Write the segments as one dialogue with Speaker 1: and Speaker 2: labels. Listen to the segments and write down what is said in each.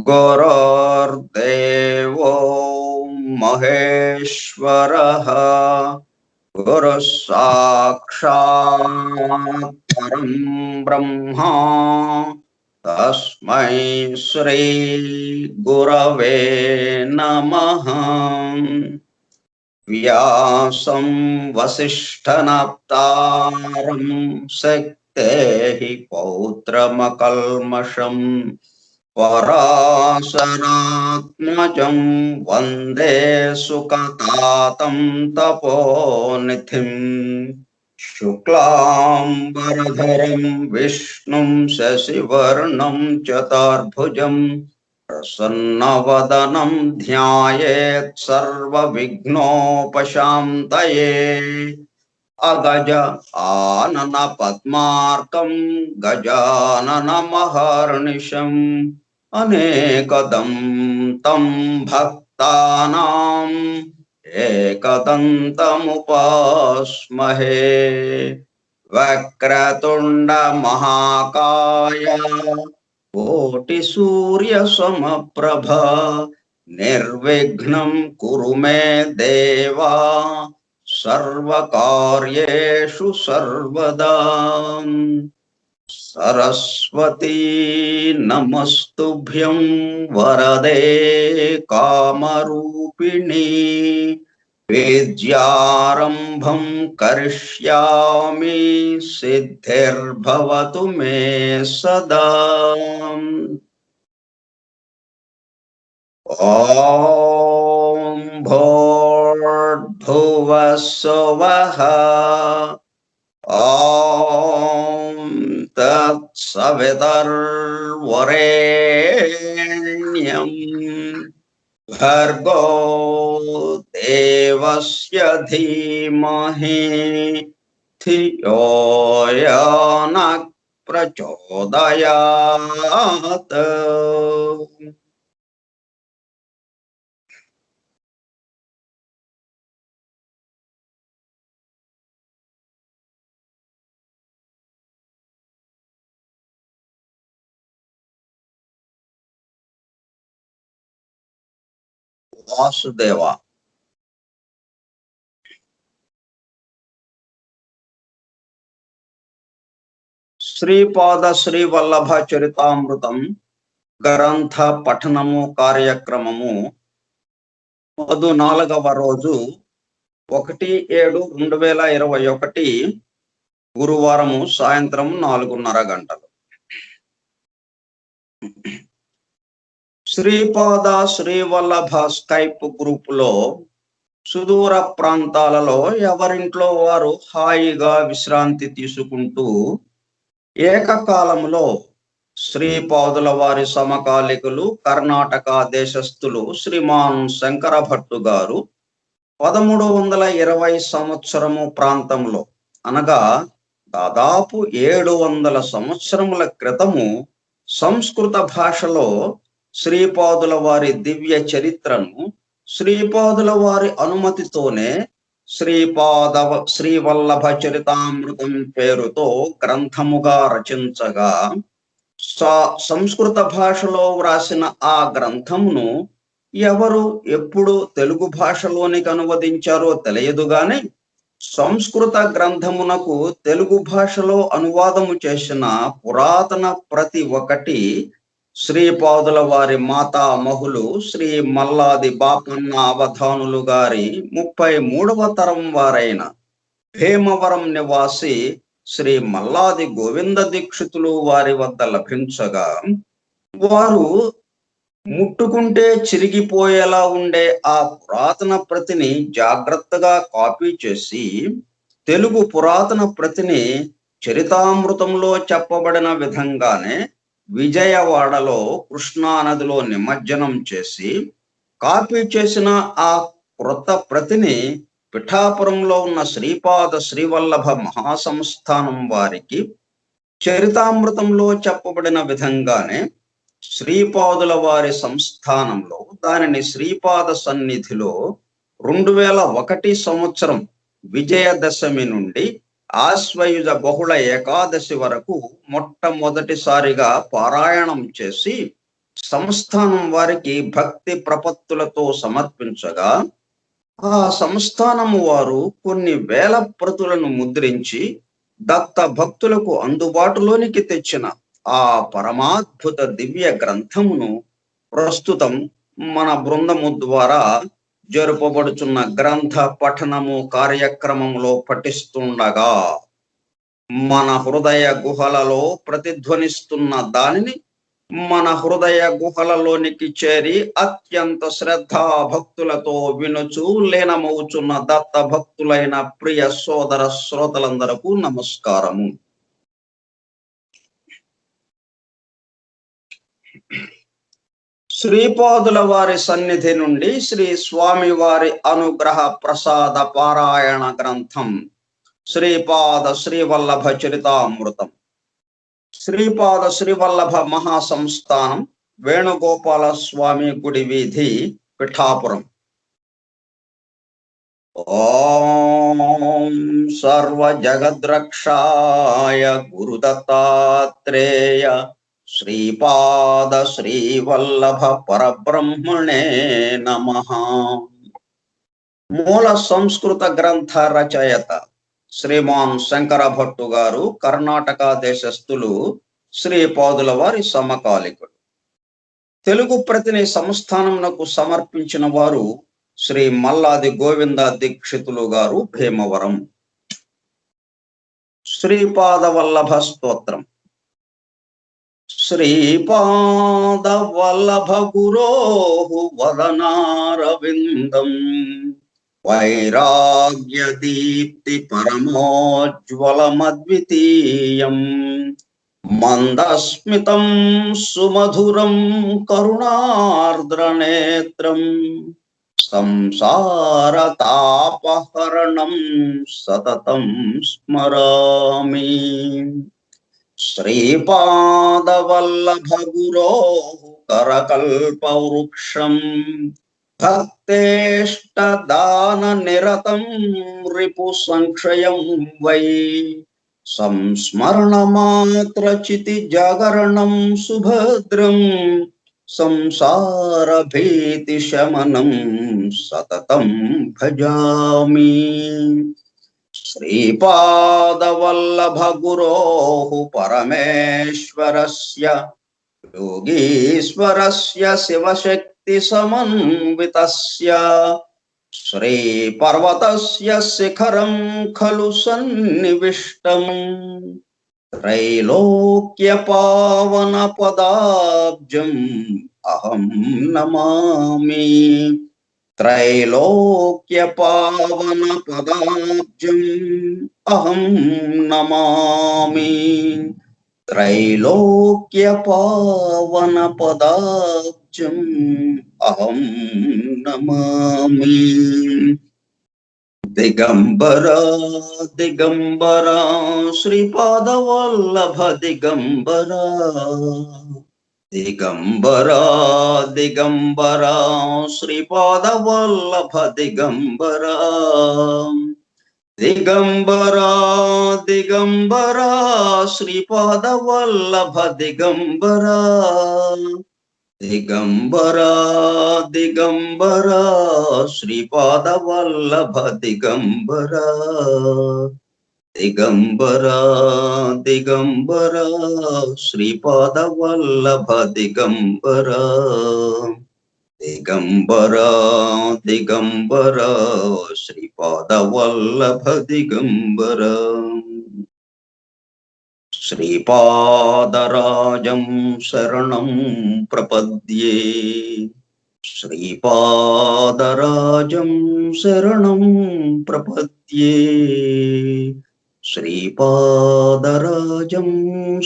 Speaker 1: గురుర్దేవో మహేశ్వరః గురుః సాక్షాత్ పరం బ్రహ్మ తస్మై శ్రీ గురవే నమః. వ్యాసం వసిష్ఠనప్తారం శక్తేః పౌత్రమకల్మషం పరాశరాత్మజం వందే సుఖతాతం తపోనిధిం. శుక్లాంబరధరం విష్ణుం శశివర్ణం చతుర్భుజం ప్రసన్నవదనం ధ్యాయేత్ సర్వవిఘ్నోపశాంతయే. అగజ ఆనన పద్మార్కం గజానన మహర్నిశం అనేకదం తం భక్తానాం ఏకదంతముపాస్మహే. వక్రతుండ మహాకాయ కోటి సూర్య సమప్రభ నిర్విఘ్నం కురు మే దేవా సర్వకార్యేషు సర్వదా. సరస్వతీ నమస్తుభ్యం వరదే కామరూపిణి విద్యారంభం కరిష్యామి సిద్ధిర్భవతు మే సదా. ఓం భూర్భువః స్వః ఓం తత్సవితుర్వరేణ్యం భర్గో దేవస్య ధీమహి ధియో యో నః ప్రచోదయాత్. వాసుదేవ. శ్రీపాద శ్రీ వల్లభ చరితామృతం గ్రంథ పఠనము కార్యక్రమము 14వ రోజు 1/7/2021 గురువారము సాయంత్రం 4:30 గంటలు. శ్రీపాద శ్రీవల్లభ స్కైప్ గ్రూపులో సుదూర ప్రాంతాలలో ఎవరింట్లో వారు హాయిగా విశ్రాంతి తీసుకుంటూ ఏకకాలంలో శ్రీపాదుల వారి సమకాలికులు కర్ణాటక దేశస్థులు శ్రీమాన్ శంకర భట్టు గారు 1320 సంవత్సరము ప్రాంతంలో అనగా దాదాపు 700 సంవత్సరముల క్రితము సంస్కృత భాషలో శ్రీపాదుల వారి దివ్య చరిత్రను శ్రీపాదుల వారి అనుమతితోనే శ్రీవల్లభ చరితామృతం పేరుతో గ్రంథముగా రచించగా సంస్కృత భాషలో వ్రాసిన ఆ గ్రంథమును ఎవరు ఎప్పుడు తెలుగు భాషలోనికి అనువదించారో తెలియదు గాని సంస్కృత గ్రంథమునకు తెలుగు భాషలో అనువాదము చేసిన పురాతన ప్రతి ఒకటి శ్రీపాదుల వారి మాతామహులు శ్రీ మల్లాది బాపన్న అవధానులు గారి 33వ తరం వారైన భీమవరం నివాసి శ్రీ మల్లాది గోవింద దీక్షితులు వారి వద్ద లభించగా వారు ముట్టుకుంటే చిరిగిపోయేలా ఉండే ఆ పురాతన ప్రతిని జాగ్రత్తగా కాపీ చేసి తెలుగు పురాతన ప్రతిని చరితామృతంలో చెప్పబడిన విధంగానే విజయవాడలో కృష్ణానదిలో నిమజ్జనం చేసి కాపీ చేసిన ఆ క్రొత్త ప్రతిని పిఠాపురంలో ఉన్న శ్రీపాద శ్రీవల్లభ మహాసంస్థానం వారికి చరితామృతంలో చెప్పబడిన విధంగానే శ్రీపాదుల వారి సంస్థానంలో దానిని శ్రీపాద సన్నిధిలో 2001 సంవత్సరం విజయదశమి నుండి ఆశ్వయుజ బహుళ ఏకాదశి వరకు మొట్టమొదటిసారిగా పారాయణం చేసి సంస్థానం వారికి భక్తి ప్రపత్తులతో సమర్పించగా ఆ సంస్థానము వారు కొన్ని వేల ప్రతులను ముద్రించి దత్త భక్తులకు అందుబాటులోనికి తెచ్చిన ఆ పరమాద్భుత దివ్య గ్రంథమును ప్రస్తుతం మన బృందము ద్వారా జరుపబడుచున్న గ్రంథ పఠనము కార్యక్రమంలో పఠిస్తుండగా మన హృదయ గుహలలో ప్రతిధ్వనిస్తున్న దానిని మన హృదయ గుహలలోనికి చేరి అత్యంత శ్రద్ధా భక్తులతో వినుచు లీనమవుచున్న దత్త భక్తులైన ప్రియ సోదర శ్రోతలందరకు నమస్కారము. శ్రీపాదుల వారి సన్నిధి నుండి శ్రీ స్వామి వారి అనుగ్రహ ప్రసాద పారాయణ గ్రంథం శ్రీపాద శ్రీవల్లభ చరితామృతం. శ్రీపాద శ్రీవల్లభ మహాసంస్థానం, వేణుగోపాల స్వామి గుడి వీధి, పిఠాపురం. ఓం సర్వ జగద్రక్షాయ గురుదత్తాత్రేయ శ్రీపాద శ్రీవల్లభ పరబ్రహ్మణే నమః. మూల సంస్కృత గ్రంథ రచయిత శ్రీమాన్ శంకర భట్టు గారు కర్ణాటక దేశస్థులు, శ్రీపాదుల వారి సమకాలికుడు. తెలుగు ప్రతిని సంస్థానమునకు సమర్పించిన వారు శ్రీ మల్లాది గోవింద దీక్షితులు గారు, భీమవరం. శ్రీపాద వల్లభ స్తోత్రం. శ్రీపాద వల్లభ గురోః వదనారవిందం వైరాగ్య దీప్తి పరమోజ్వలమద్వితీయం మందస్మితం సుమధురం కరుణార్ద్రనేత్రం సంసారతాపహరణం సతతం స్మరామి. శ్రీపాదవల్లభ గురోః కరకల్పవృక్షం భక్తేష్టదాన నిరతం రిపు సంక్షయం వై సంస్మరణమాత్రచితి జాగరణం సుభద్రం సంసార భీతి శమనం సతతం భజామి. శ్రీపాదవల్లభ గురోః పరమేశ్వరస్య యోగీశ్వరస్య శివశక్తి సమన్వితస్య శ్రీపర్వతస్య శిఖరం ఖలు సన్నివిష్టం త్రైలోక్య పావన పదాబ్జం అహం నమామి. త్రైలోక్య పావన పదాబ్జం అహం నమామి. త్రైలోక్య పావన పదాబ్జం అహం నమామి. దిగంబరా దిగంబరా శ్రీపాదవల్లభ దిగంబరా దిగంబరా దిగంబరా శ్రీపాదవల్లభ దిగంబరా దిగంబరా దిగంబరా శ్రీపాదవల్లభ దిగంబరా దిగంబరా దిగంబరా శ్రీపాదవల్లభ దిగంబరా దిగంబరా దిగంబరా శ్రీపాదవల్లభ దిగంబరా దిగంబరా దిగంబరా శ్రీపాదవల్లభ దిగంబరా. శ్రీపాదరాజం శరణం ప్రపద్యే శ్రీపాదరాజం శరణం ప్రపద్యే శ్రీపాదరాజం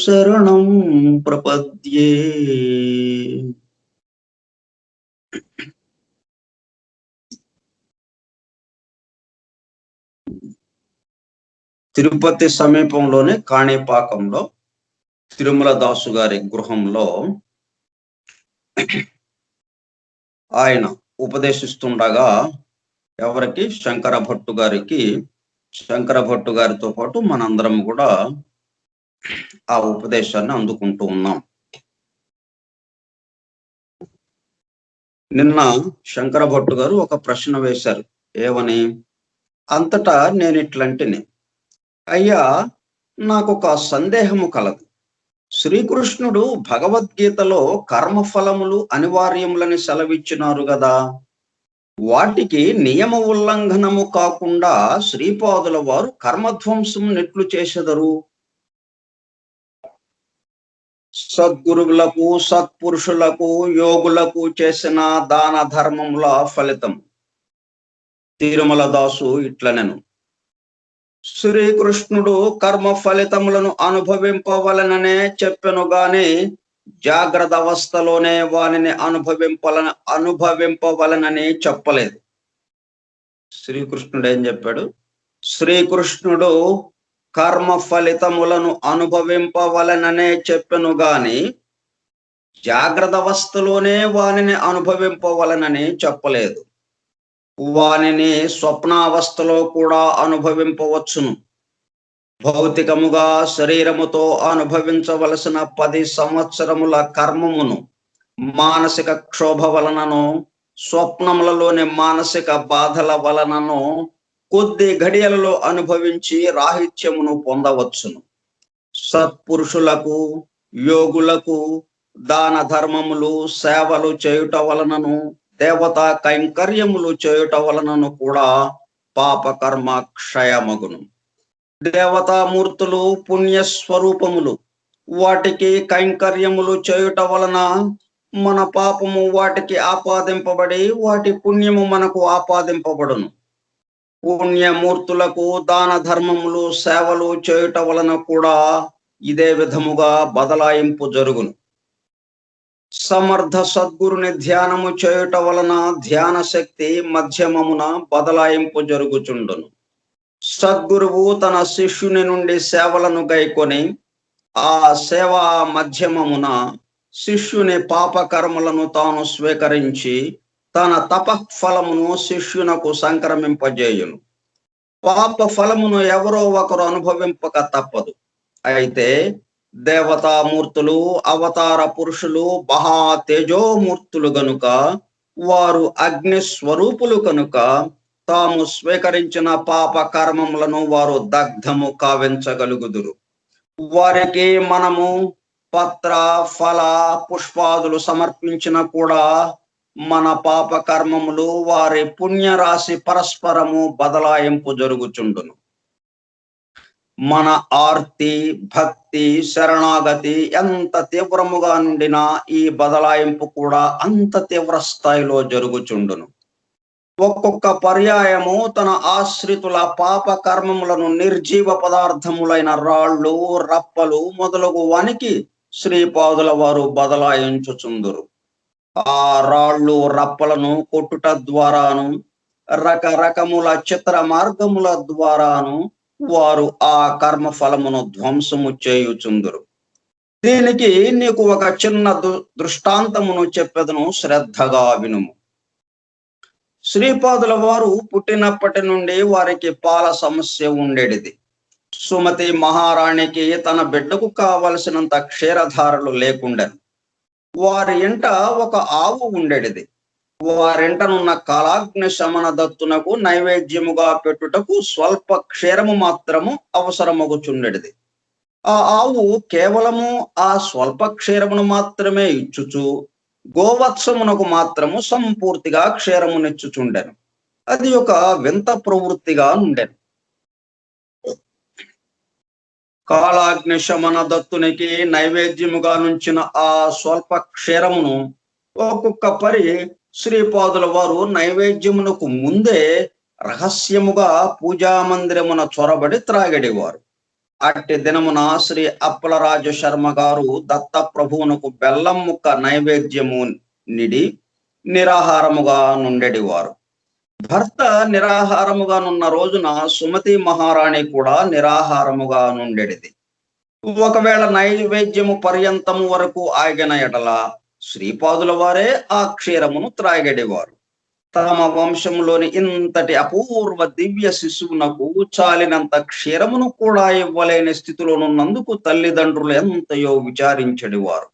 Speaker 1: శరణం ప్రపద్యే. తిరుపతి సమీపంలోనే కాణిపాకంలో తిరుమల దాసు గారి గృహంలో ఆయన ఉపదేశిస్తుండగా ఎవరికి, శంకర భట్టు గారికి శంకర భట్టు గారితో పాటు మనందరం కూడా ఆ ఉపదేశాన్ని అందుకుంటూ ఉన్నాం. నిన్న శంకర భట్టు గారు ఒక ప్రశ్న వేశారు. ఏమని? అంతటా నేను ఇట్లంటిని, అయ్యా నాకు ఒక సందేహము కలదు. శ్రీకృష్ణుడు భగవద్గీతలో కర్మఫలములు అనివార్యములని సెలవిచ్చినారు గదా, వాటికి నియమ ఉల్లంఘనము కాకుండా శ్రీపాదుల వారు కర్మధ్వంసం నెట్లు చేసెదరు? సద్గురువులకు, సత్పురుషులకు, యోగులకు చేసిన దాన ధర్మముల ఫలితం. తిరుమల దాసు ఇట్లనెను, శ్రీకృష్ణుడు కర్మ ఫలితములను అనుభవింపవలననే చెప్పెను గాని జాగ్రత్త అవస్థలోనే వానిని అనుభవింపవలనని చెప్పలేదు. శ్రీకృష్ణుడు ఏం చెప్పాడు? శ్రీకృష్ణుడు కర్మ ఫలితములను అనుభవింపవలననే చెప్పెను గాని జాగ్రత్త అవస్థలోనే వానిని అనుభవింపవలనని చెప్పలేదు. వానిని స్వప్నావస్థలో కూడా అనుభవింపవచ్చును. భౌతికముగా శరీరముతో అనుభవించవలసిన 10 సంవత్సరముల కర్మమును మానసిక క్షోభ వలనను, స్వప్నములలోని మానసిక బాధల వలనను కొద్ది ఘడియలలో అనుభవించి రాహిత్యమును పొందవచ్చును. సత్పురుషులకు, యోగులకు దాన ధర్మములు, సేవలు చేయుట వలనను, దేవతా కైంకర్యములు చేయుట వలనను కూడా పాపకర్మ క్షయమగును. దేవతామూర్తులు పుణ్యస్వరూపములు. వాటికి కైంకర్యములు చేయుట వలన మన పాపము వాటికి ఆపాదింపబడి వాటి పుణ్యము మనకు ఆపాదింపబడును. పుణ్యమూర్తులకు దాన ధర్మములు, సేవలు చేయుట వలన కూడా ఇదే విధముగా బదలాయింపు జరుగును. సమర్థ సద్గురుని ధ్యానము చేయుట వలన ధ్యాన శక్తి మధ్యమమున బదలాయింపు జరుగుచుండును. సద్గురువు తన శిష్యుని నుండి సేవలను గైకొని ఆ సేవా మధ్యమమున శిష్యుని పాపకర్మలను తాను స్వీకరించి తన తపఫలమును శిష్యునకు సంక్రమింపజేయును. పాప ఫలమును ఎవరో ఒకరు అనుభవింపక తప్పదు. అయితే దేవతామూర్తులు, అవతార పురుషులు మహా తేజోమూర్తులు గనుక, వారు అగ్ని స్వరూపులు కనుక తాము స్వీకరించిన పాప కర్మములను వారు దగ్ధము కావించగలుగుదురు. వారికి మనము పత్ర, ఫల, పుష్పాదులు సమర్పించిన కూడా మన పాప కర్మములు వారి పుణ్యరాశి పరస్పరము బదలాయింపు జరుగుచుండును. మన ఆర్తి, భక్తి, శరణాగతి ఎంత తీవ్రముగా నుండినా ఈ బదలాయింపు కూడా అంత తీవ్ర స్థాయిలో జరుగుచుండును. ఒక్కొక్క పర్యాయము తన ఆశ్రితుల పాప కర్మములను నిర్జీవ పదార్థములైన రాళ్ళు, రప్పలు మొదలగు వానికి శ్రీపాదుల వారు బదలాయించుచుందురు. ఆ రాళ్ళు, రప్పలను కొట్టుట ద్వారాను, రకరకముల చిత్ర మార్గముల ద్వారాను వారు ఆ కర్మ ఫలమును ధ్వంసము చేయుచుందురు. దీనికి నీకు ఒక చిన్న దృష్టాంతమును చెప్పెదను, శ్రద్ధగా వినుము. శ్రీపాదుల వారు పుట్టినప్పటి నుండి వారికి పాల సమస్య ఉండేది. సుమతి మహారాణికి తన బిడ్డకు కావలసినంత క్షీరధారలు లేకుండెను. వారి ఇంట ఒక ఆవు ఉండేది. వారింటనున్న కాలాగ్ని శమన దత్తునకు నైవేద్యముగా పెట్టుటకు స్వల్ప క్షీరము మాత్రము అవసరమగుచుండెడిది. ఆ ఆవు కేవలము ఆ స్వల్ప క్షీరమును మాత్రమే ఇచ్చుచు గోవత్సమునకు మాత్రము సంపూర్తిగా క్షీరమునిచ్చుచుండెను. అది ఒక వింత ప్రవృత్తిగా ఉండెను. కాలాగ్ని శమన దత్తునికి నైవేద్యముగా నుంచిన ఆ స్వల్ప క్షీరమును ఒక్కొక్క పరి శ్రీపాదుల వారు నైవేద్యమునకు ముందే రహస్యముగా పూజా మందిరమున చొరబడి త్రాగడివారు. అట్టి దినమున శ్రీ అప్పలరాజు శర్మ గారు దత్త ప్రభువునకు బెల్లం ముక్క నైవేద్యము నిడి నిరాహారముగా నుండెడివారు. భర్త నిరాహారముగా నున్న రోజున సుమతి మహారాణి కూడా నిరాహారముగా నుండెడిది. ఒకవేళ నైవేద్యము పర్యంతము వరకు ఆగిన ఎడల శ్రీపాదుల వారే ఆ క్షీరమును త్రాగడివారు. తమ వంశంలోని ఇంతటి అపూర్వ దివ్య శిశువునకు చాలినంత క్షీరమును కూడా ఇవ్వలేని స్థితిలోనున్నందుకు తల్లిదండ్రులు ఎంతయో విచారించడివారు.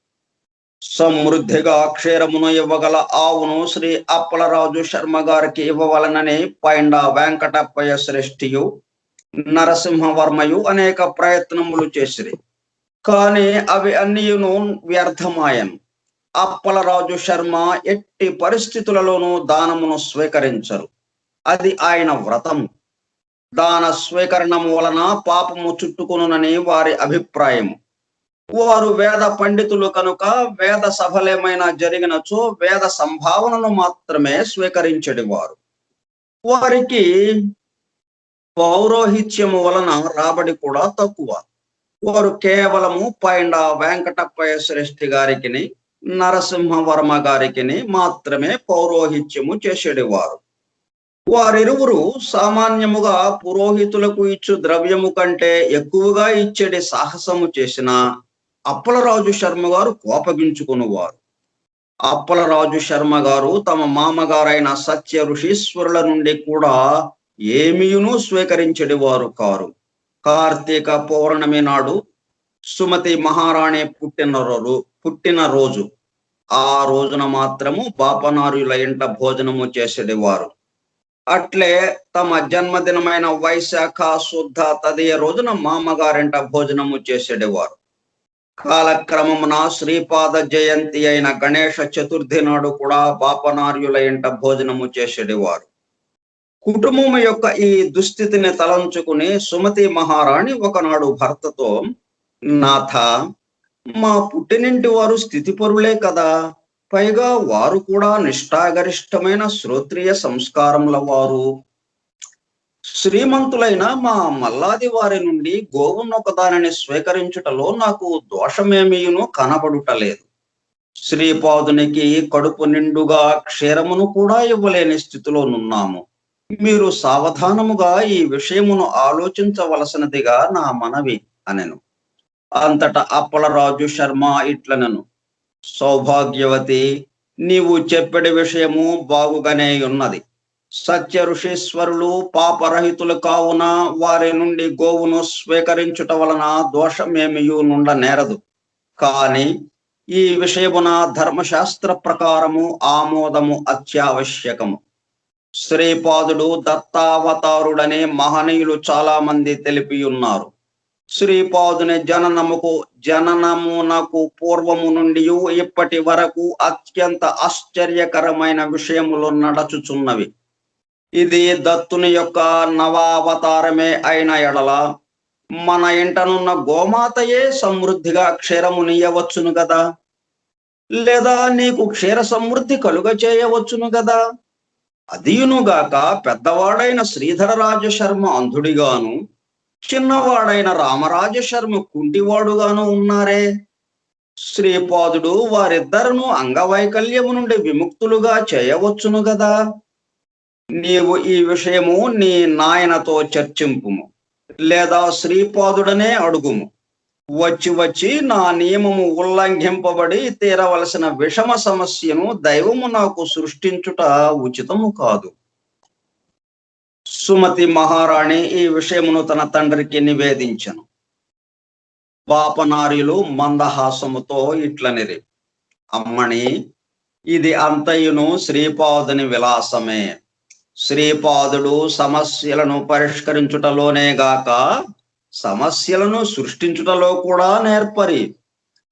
Speaker 1: సమృద్ధిగా క్షీరమును ఇవ్వగల ఆవును శ్రీ అప్పలరాజు శర్మ గారికి ఇవ్వవలనని పైండ వెంకటప్పయ్య శ్రేష్ఠియు నరసింహవర్మయు అనేక ప్రయత్నములు చేసిరి. కానీ అవి అన్నియును వ్యర్థమాయను. అప్పలరాజు శర్మ ఎట్టి పరిస్థితులలోనూ దానమును స్వీకరించరు. అది ఆయన వ్రతము. దాన స్వీకరణము వలన పాపము చుట్టుకొనునని వారి అభిప్రాయము. వారు వేద పండితులు కనుక వేద సఫలమైన జరిగినచో వేద సంభావనను మాత్రమే స్వీకరించేవారు. వారికి పౌరోహిత్యము వలన రాబడి కూడా తక్కువ. వారు కేవలము పైండ వెంకటప్పయ్య శ్రేష్ఠి గారికి నరసింహవర్మ గారికి మాత్రమే పౌరోహిత్యము చేసేవారు. వారిరువురు సామాన్యముగా పురోహితులకు ఇచ్చు ద్రవ్యము కంటే ఎక్కువగా ఇచ్చేటి సాహసము చేసిన అప్పలరాజు శర్మ గారు కోపగించుకునేవారు. అప్పలరాజు శర్మ గారు తమ మామగారైన సత్య ఋషీశ్వరుల నుండి కూడా ఏమీయును స్వీకరించేవారు కారు. కార్తీక పౌర్ణమి నాడు సుమతి మహారాణి పుట్టిన రోజు ఆ రోజున మాత్రము బాపనార్యుల ఇంట భోజనము చేసేవారు. అట్లే తమ జన్మదినమైన వైశాఖ శుద్ధ తదియ రోజున మామగారింట భోజనము చేసేవారు. కాలక్రమమున శ్రీపాద జయంతి అయిన గణేష చతుర్థి నాడు కూడా బాపనార్యుల ఇంట భోజనము చేసేవారు. కుటుంబం యొక్క ఈ దుస్థితిని తలంచుకుని సుమతి మహారాణి ఒకనాడు భర్తతో, నాథ, మా పుట్టినింటి వారు స్థితిపరులే కదా, పైగా వారు కూడా నిష్ఠాగరిష్టమైన శ్రోత్రియ సంస్కారముల వారు. శ్రీమంతులైన మా మల్లాది వారి నుండి గోవునొకదానిని స్వీకరించుటలో నాకు దోషమేమీయును కనబడుటలేదు. శ్రీపాదునికి కడుపు నిండుగా క్షీరమును కూడా ఇవ్వలేని స్థితిలోనున్నాము. మీరు సావధానముగా ఈ విషయమును ఆలోచించవలసినదిగా నా మనవి అనెను. అంతటా అప్పలరాజు శర్మ ఇట్లనెను, సౌభాగ్యవతి, నీవు చెప్పెడి విషయము బాగుగానే ఉన్నది. సత్య ఋషీశ్వరులు పాపరహితులు కావున వారి నుండి గోవును స్వీకరించుట వలన దోషమేమియు నుండనేరదు. కాని ఈ విషయమున ధర్మశాస్త్ర ప్రకారము ఆమోదము అత్యావశ్యకము. శ్రీపాదుడు దత్తావతారుడనే మహనీయులు చాలా మంది తెలిపి ఉన్నారు. శ్రీపాదుని జననమునకు పూర్వము నుండి ఇప్పటి వరకు అత్యంత ఆశ్చర్యకరమైన విషయములు నడచుచున్నవి. ఇది దత్తుని యొక్క నవావతారమే అయిన ఎడల మన ఇంటనున్న గోమాతయే సమృద్ధిగా క్షీరమునియవచ్చును కదా, లేదా నీకు క్షీర సమృద్ధి కలుగ చేయవచ్చును కదా. అదియునుగాక పెద్దవాడైన శ్రీధరరాజ శర్మ అంధుడిగాను, చిన్నవాడైన రామరాజ శర్మ కుంటివాడుగాను ఉన్నారే. శ్రీపాదుడు వారిద్దరును అంగవైకల్యము నుండి విముక్తులుగా చేయవచ్చును కదా. నీవు ఈ విషయము నీ నాయనతో చర్చింపుము, లేదా శ్రీపాదుడనే అడుగుము. వచ్చి నా నియమము ఉల్లంఘింపబడి తీరవలసిన విషమ సమస్యను దైవము నాకు సృష్టించుట ఉచితము కాదు. సుమతి మహారాణి ఈ విషయమును తన తండ్రికి నివేదించెను. బాపనార్యులు మందహాసముతో ఇట్లనిరి, అమ్మణి, ఇది అంతయును శ్రీపాదుని విలాసమే. శ్రీపాదుడు సమస్యలను పరిష్కరించుటలోనే గాక సమస్యలను సృష్టించుటలో కూడా నేర్పరి.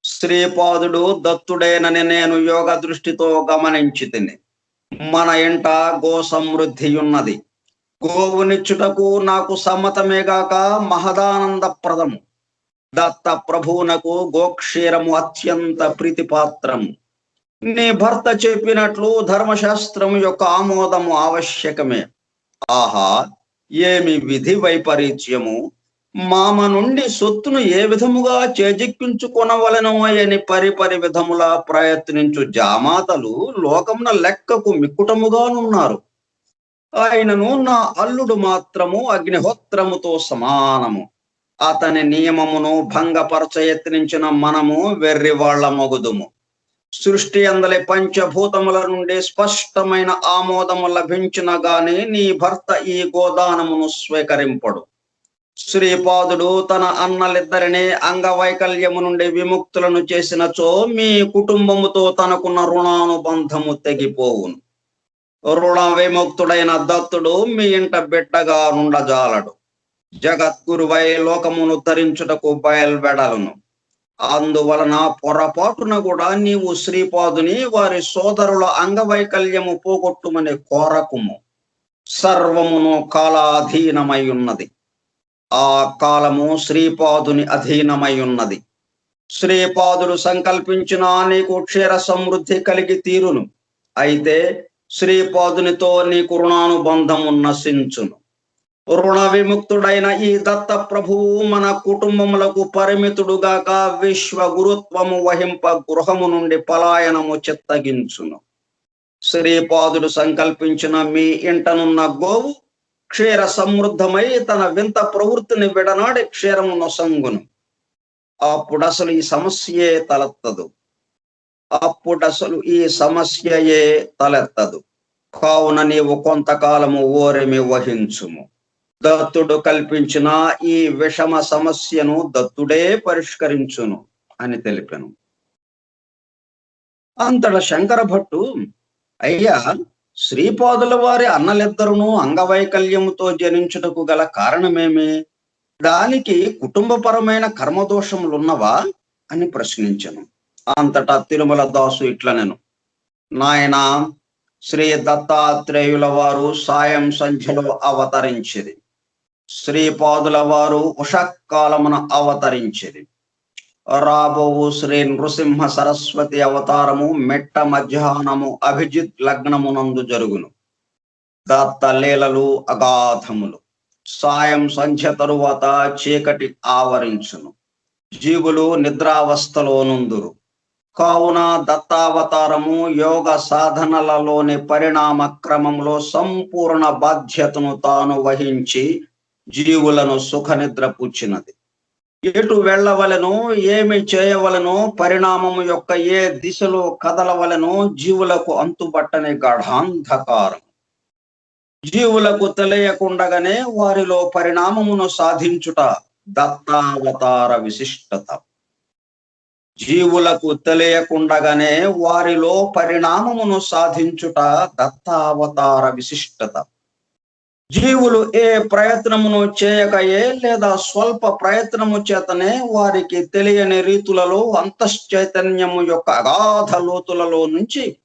Speaker 1: శ్రీపాదుడు దత్తుడేనని నేను యోగ దృష్టితో గమనించి తిని. మన ఇంట గో సమృద్ధి ఉన్నది. గోవునిచ్చుటకు నాకు సమ్మతమే గాక మహదానందప్రదము. దత్త ప్రభువునకు గోక్షీరము అత్యంత ప్రీతిపాత్రము. నీ భర్త చెప్పినట్లు ధర్మశాస్త్రము యొక్క ఆమోదము ఆవశ్యకమే. ఆహా, ఏమి విధి వైపరీత్యము! మామ నుండి సొత్తును ఏ విధముగా చేజిక్కించుకొనవలెనో అని పరిపరి విధముల ప్రయత్నించు జామాతలు లోకమున లెక్కకు మిక్కుటముగానున్నారు. ఆయనను నా అల్లుడు మాత్రము అగ్నిహోత్రముతో సమానము. అతని నియమమును భంగపరచ యత్నించిన మనము వెర్రి వాళ్ళ మగుదుము. సృష్టి అందలి పంచభూతముల నుండి స్పష్టమైన ఆమోదము లభించిన గాని నీ భర్త ఈ గోదానమును స్వీకరింపడు. శ్రీపాదుడు తన అన్నలిద్దరిని అంగవైకల్యము నుండి విముక్తులను చేసినచో మీ కుటుంబముతో తనకున్న రుణానుబంధము తెగిపోవును. రుణ విముక్తుడైన దత్తుడు మీ ఇంట బిడ్డగా నుండజాలడు. జగద్గురువై లోకమును ధరించుటకు బయల్వెడలను. అందువలన పొరపాటున కూడా నీవు శ్రీపాదుని వారి సోదరుల అంగవైకల్యము పోగొట్టుమని కోరకుము. సర్వమును కాలాధీనమై ఉన్నది. ఆ కాలము శ్రీపాదుని అధీనమై ఉన్నది. శ్రీపాదుడు సంకల్పించిన నీకు క్షీర సమృద్ధి కలిగి తీరును. అయితే శ్రీపాదునితో నీకు రుణానుబంధము నశించును. రుణ విముక్తుడైన ఈ దత్త ప్రభువు మన కుటుంబములకు పరిమితుడుగాక విశ్వ గురుత్వము వహింప గృహము నుండి పలాయనము చిత్తగించును. శ్రీపాదుడు సంకల్పించిన మీ ఇంటనున్న గోవు క్షీర సమృద్ధమై తన వింత ప్రవృత్తిని విడనాడి క్షీరము నొసంగును. అప్పుడసలు ఈ సమస్యయే తలెత్తదు. కావున నీవు కొంతకాలము ఓరిమి వహించుము. దత్తుడు కల్పించిన ఈ విషమ సమస్యను దత్తుడే పరిష్కరించును అని తెలిపాను. అంతట శంకర భట్టు, అయ్యా, శ్రీపాదుల వారి అన్నలిద్దరును అంగవైకల్యముతో జనించుటకు గల కారణమేమి? దానికి కుటుంబపరమైన కర్మదోషములున్నవా అని ప్రశ్నించను. అంతటా తిరుమల దాసు ఇట్లనెను, నాయనా, శ్రీ దత్తాత్రేయుల వారు సాయం సంధ్యలో అవతరించిరి. శ్రీపాదుల వారు ఉషకాలమున అవతరించిరి. రాబోవు శ్రీ నృసింహ సరస్వతి అవతారము మెట్ట మధ్యాహ్నము అభిజిత్ లగ్నమునందు జరుగును. దత్త లీలలు అగాధములు. సాయం సంధ్య తరువాత చీకటి ఆవరించును. జీవులు నిద్రావస్థలో నుందురు. కావున దత్తావతారము యోగ సాధనలలోని పరిణామ క్రమంలో సంపూర్ణ బాధ్యతను తాను వహించి జీవులను సుఖ నిద్ర పుచ్చినది. ఎటు వెళ్ళవలెనో, ఏమి చేయవలెనో, పరిణామము యొక్క ఏ దిశలో కదలవలెనో జీవులకు అంతుబట్టని గాఢాంధకారం. జీవులకు తెలియకుండగానే వారిలో పరిణామమును సాధించుట దత్తావతార విశిష్టత. జీవులకు తెలియకుండగానే వారిలో పరిణామమును సాధించుట దత్తావతార విశిష్టత. జీవులు ఏ ప్రయత్నమును చేయకయే లేదా స్వల్ప ప్రయత్నము చేతనే వారికి తెలియని రీతులలో అంతశ్చైతన్యము యొక్క అగాధ లోతులలో నుంచి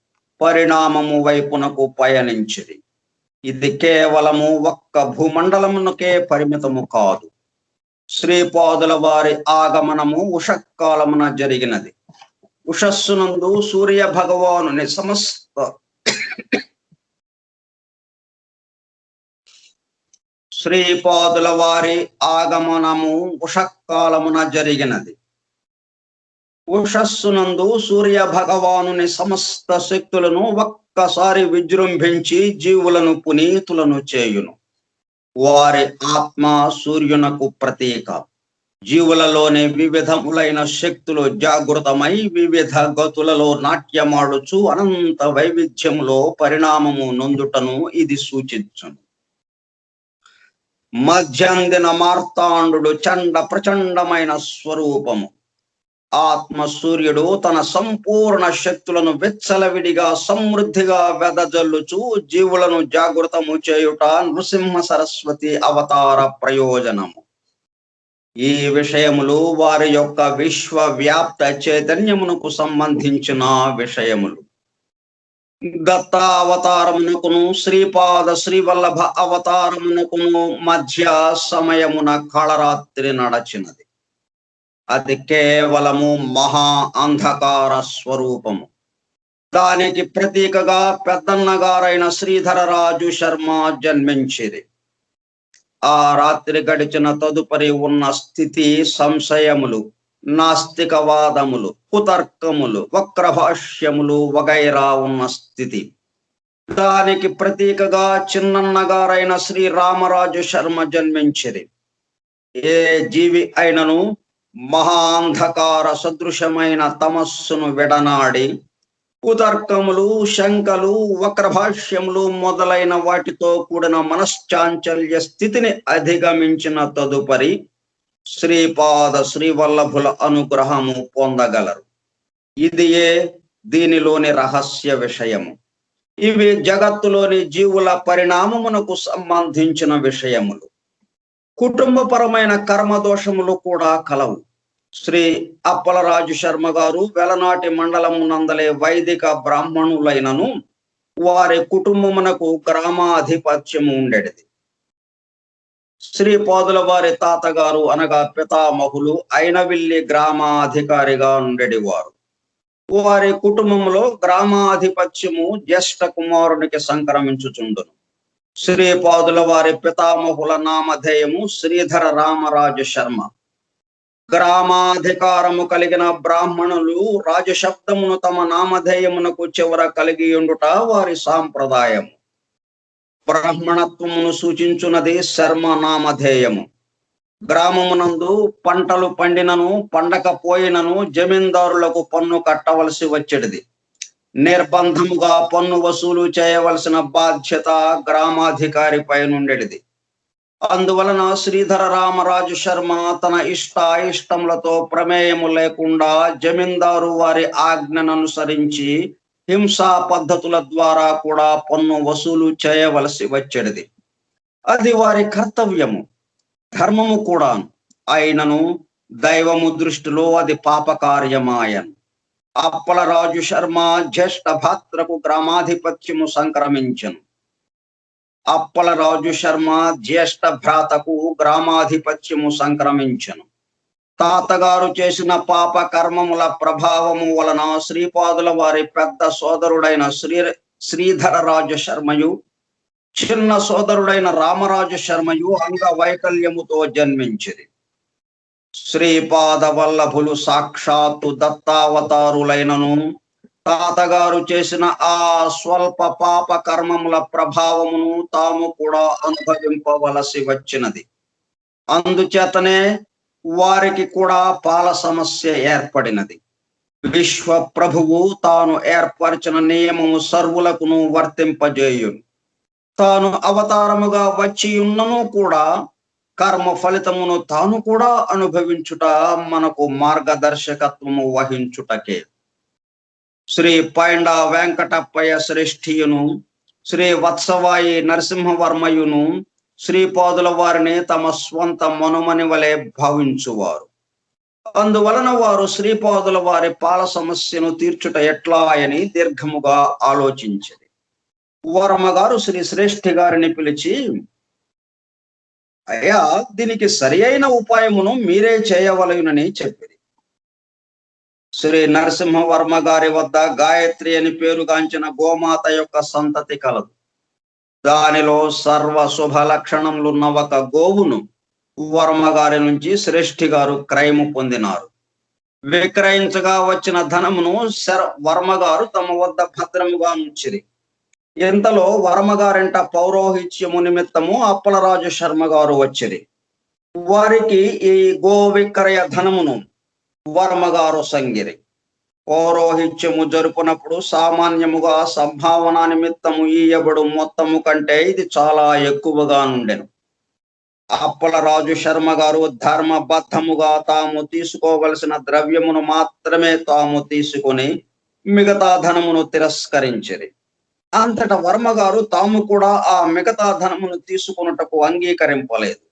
Speaker 1: పరిణామము వైపునకు పయనించిరి. ఇది కేవలము ఒక్క భూమండలమునకే పరిమితము కాదు. శ్రీపాదుల వారి ఆగమనము ఉషకాలమున జరిగినది. ఉషస్సునందు సూర్య భగవానుని శ్రీపాదుల వారి ఆగమనము ఉషకాలమున జరిగినది. ఉషస్సునందు సూర్య భగవానుని సమస్త శక్తులను ఒక్కసారి విజృంభించి జీవులను పునీతులను చేయును. వారి ఆత్మ సూర్యునకు ప్రతీక. జీవులలోని వివిధములైన శక్తులు జాగృతమై వివిధ గతులలో నాట్యమాడుచు అనంత వైవిధ్యములో పరిణామము నొందుటను ఇది సూచించును. మధ్యందిన మార్తాండు చండ ప్రచండమైన స్వరూపము. ఆత్మ సూర్యుడు తన సంపూర్ణ శక్తులను విచ్చలవిడిగా సమృద్ధిగా వెదజల్లుచు జీవులను జాగృతము చేయుట నృసింహ సరస్వతి అవతార ప్రయోజనము. ఈ విషయములు వారి యొక్క విశ్వవ్యాప్త చైతన్యమునకు సంబంధించిన విషయములు. దత్త అవతారమునకును శ్రీపాద శ్రీవల్లభ అవతారమునకును మధ్య సమయమున కాళరాత్రి నడచినది. అది కేవలము మహా అంధకార స్వరూపము. దానికి ప్రతీకగా పెద్దన్నగారైన శ్రీధరరాజు శర్మ జన్మించిరి. ఆ రాత్రి గడిచిన తదుపరి ఉన్న స్థితి సంశయములు, నాస్తికవాదములు, కుతర్కములు, వక్రభాష్యములు వగైరా ఉన్న స్థితి. దానికి ప్రతీకగా చిన్నన్నగారైన శ్రీరామరాజు శర్మ జన్మించిరి. ఏ జీవి అయినను మహాంధకార సదృశమైన తమస్సును విడనాడి కుతర్కములు, శంకలు, వక్రభాష్యములు మొదలైన వాటితో కూడిన మనశ్చాంచల్య స్థితిని అధిగమించిన తదుపరి శ్రీపాద శ్రీవల్లభుల అనుగ్రహము పొందగలరు. ఇదియే దీనిలోని రహస్య విషయము. ఇవి జగత్తులోని జీవుల పరిణామమునకు సంబంధించిన విషయములు. కుటుంబపరమైన కర్మదోషములు కూడా కలవు. శ్రీ అప్పలరాజు శర్మ గారు వెలనాటి మండలము నందలే వైదిక బ్రాహ్మణులైనను వారి కుటుంబమునకు గ్రామాధిపత్యము ఉండేది. శ్రీపాదుల వారి తాతగారు అనగా పితామహులు అయినవిల్లి గ్రామాధికారిగా ఉండేవారు. వారి కుటుంబంలో గ్రామాధిపత్యము జ్యేష్ఠ కుమారునికి సంక్రమించుచుండును. శ్రీపాదుల వారి పితామహుల నామధేయము శ్రీధర రామరాజు శర్మ. గ్రామాధికారము కలిగిన బ్రాహ్మణులు రాజశబ్దమును తమ నామధేయమునకు చివర కలిగి ఉండుట వారి సాంప్రదాయము. బ్రాహ్మణత్వమును సూచించున్నది శర్మ నామధేయము. గ్రామమునందు పంటలు పండినను పండకపోయినను జమీందారులకు పన్ను కట్టవలసి వచ్చేది. నిర్బంధముగా పన్ను వసూలు చేయవలసిన బాధ్యత గ్రామాధికారి పై నుండేది. అందువలన శ్రీధర రామరాజు శర్మ తన ఇష్టాయిష్టములతో ప్రమేయము లేకుండా జమీందారు వారి ఆజ్ఞను అనుసరించి హింసా పద్ధతుల ద్వారా కూడా పన్ను వసూలు చేయవలసి వచ్చేది. అది వారి కర్తవ్యము, ధర్మము కూడా. అయినను దైవము దృష్టిలో అది పాపకార్యమాయను. అప్పలరాజు శర్మ జ్యేష్ఠ భాత్రకు గ్రామాధిపత్యము సంక్రమించను. అప్పలరాజు శర్మ జ్యేష్ఠ భ్రాతకు గ్రామాధిపత్యము సంక్రమించను. తాతగారు చేసిన పాప కర్మముల ప్రభావము వలన శ్రీపాదుల వారి పెద్ద సోదరుడైన శ్రీధర రాజు శర్మయు చిన్న సోదరుడైన రామరాజు శర్మయు అంగవైకల్యముతో జన్మించిరి. శ్రీపాద వల్లభులు సాక్షాత్తు దత్తావతారులైనను తాతగారు చేసిన ఆ స్వల్ప పాప కర్మముల ప్రభావమును తాము కూడా అనుభవింపవలసి వచ్చినది. అందుచేతనే వారికి కూడా పాల సమస్య ఏర్పడినది. విశ్వ ప్రభువు తాను ఏర్పరిచిన నియమము సర్వులకును వర్తింపజేయును. తాను అవతారముగా వచ్చి ఉన్నను కూడా కర్మ ఫలితమును తాను కూడా అనుభవించుట మనకు మార్గదర్శకత్వము వహించుటకే. శ్రీ పైండ వెంకటప్పయ్య శ్రేష్ఠియును శ్రీ వత్సవాయి నరసింహవర్మయును శ్రీపాదుల వారిని తమ స్వంత మనుమని వలె భావించువారు. అందువలన వారు శ్రీపాదుల వారి పాల సమస్యను తీర్చుట ఎట్లా అని దీర్ఘముగా ఆలోచించింది. వర్మ గారు శ్రీ శ్రేష్ఠి గారిని పిలిచి, అయ్యా, దీనికి సరి అయిన ఉపాయమును మీరే చేయవలయునని చెప్పింది. శ్రీ నరసింహవర్మ గారి వద్ద గాయత్రి అని పేరుగాంచిన గోమాత యొక్క సంతతి కలదు. దానిలో సర్వ శుభ లక్షణములున్న ఒక గోవును వర్మ గారి నుంచి శ్రేష్ఠి గారు క్రయము పొందినారు. విక్రయించగా వచ్చిన ధనమును వర్మ గారు తమ వద్ద భద్రముగా ఉంచిరి. ఇంతలో వర్మ గారింట పౌరోహిత్యము నిమిత్తము అప్పలరాజు శర్మ గారు వచ్చిరి. వారికి ఈ గో విక్రయ ధనమును వర్మ గారు సంగిరి. పౌరోహిత్యము జరుపునప్పుడు సామాన్యముగా సంభావన నిమిత్తము ఈయబడు మొత్తము కంటే ఇది చాలా ఎక్కువగా నుండెను. అప్పలరాజు శర్మ గారు ధర్మబద్ధముగా తాము తీసుకోవలసిన ద్రవ్యమును మాత్రమే తాము తీసుకొని మిగతా ధనమును తిరస్కరించిరి. అంతట వర్మ గారు తాము కూడా ఆ మిగతా ధనమును తీసుకున్నటకు అంగీకరింపలేదు.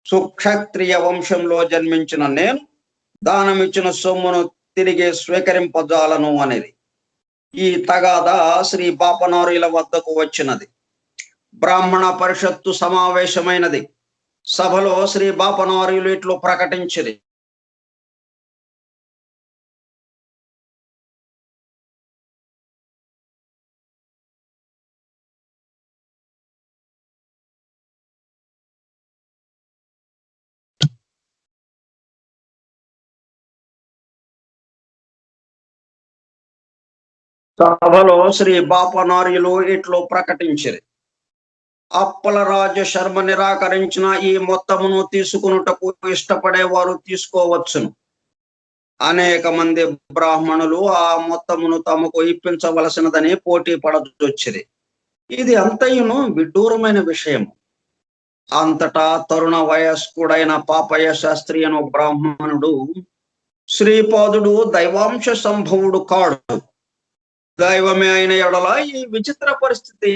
Speaker 1: సుక్షత్రియ వంశంలో జన్మించిన నేను దానమిచ్చిన సొమ్మును తిరిగి స్వీకరింపజాలను అనేది. ఈ తగాద శ్రీ బాపనారుల వద్దకు వచ్చినది. బ్రాహ్మణ పరిషత్తు సమావేశమైనది. సభలో శ్రీ బాపనారులు ఇట్లు ప్రకటించిరి. సభలో శ్రీ బాపనార్యులు ఇట్లు ప్రకటించిరి. అప్పలరాజు శర్మ నిరాకరించిన ఈ మొత్తమును తీసుకున్నటకు ఇష్టపడే వారు తీసుకోవచ్చును. అనేక మంది బ్రాహ్మణులు ఆ మొత్తమును తమకు ఇప్పించవలసినదని పోటీ పడవచ్చింది. ఇది అంతయును విడ్డూరమైన విషయం. అంతటా తరుణ వయస్కుడైన పాపయ్య శాస్త్రి అను బ్రాహ్మణుడు, శ్రీపాదుడు దైవాంశ సంభవుడు కాడు, దైవమే అయిన ఎడల ఈ విచిత్ర పరిస్థితి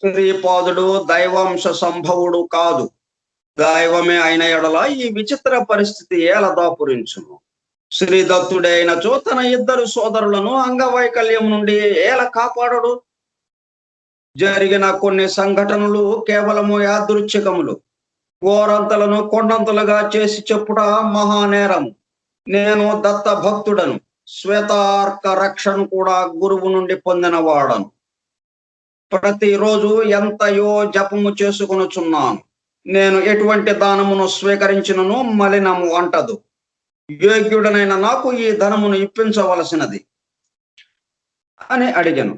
Speaker 1: శ్రీపాదుడు దైవాంశ సంభవుడు కాదు, దైవమే అయిన ఎడల ఈ విచిత్ర పరిస్థితి ఏల దాపురించును. శ్రీదత్తుడైనచో తన ఇద్దరు సోదరులను అంగవైకల్యం నుండి ఏల కాపాడడు. జరిగిన కొన్ని సంఘటనలు కేవలము యాదృచ్ఛికములు. ఘోరంతలను కొండంతలుగా చేసి చెప్పుట మహానేరము. నేను దత్త భక్తుడను, శ్వేతార్క రక్షను కూడా గురువు నుండి పొందినవాడను. ప్రతిరోజు ఎంతయో జపము చేసుకొనుచున్నాను. నేను ఎటువంటి దానమును స్వీకరించినను మలినము అంటదు. యోగ్యుడనైన నాకు ఈ ధనమును ఇప్పించవలసినది అని అడిగాను.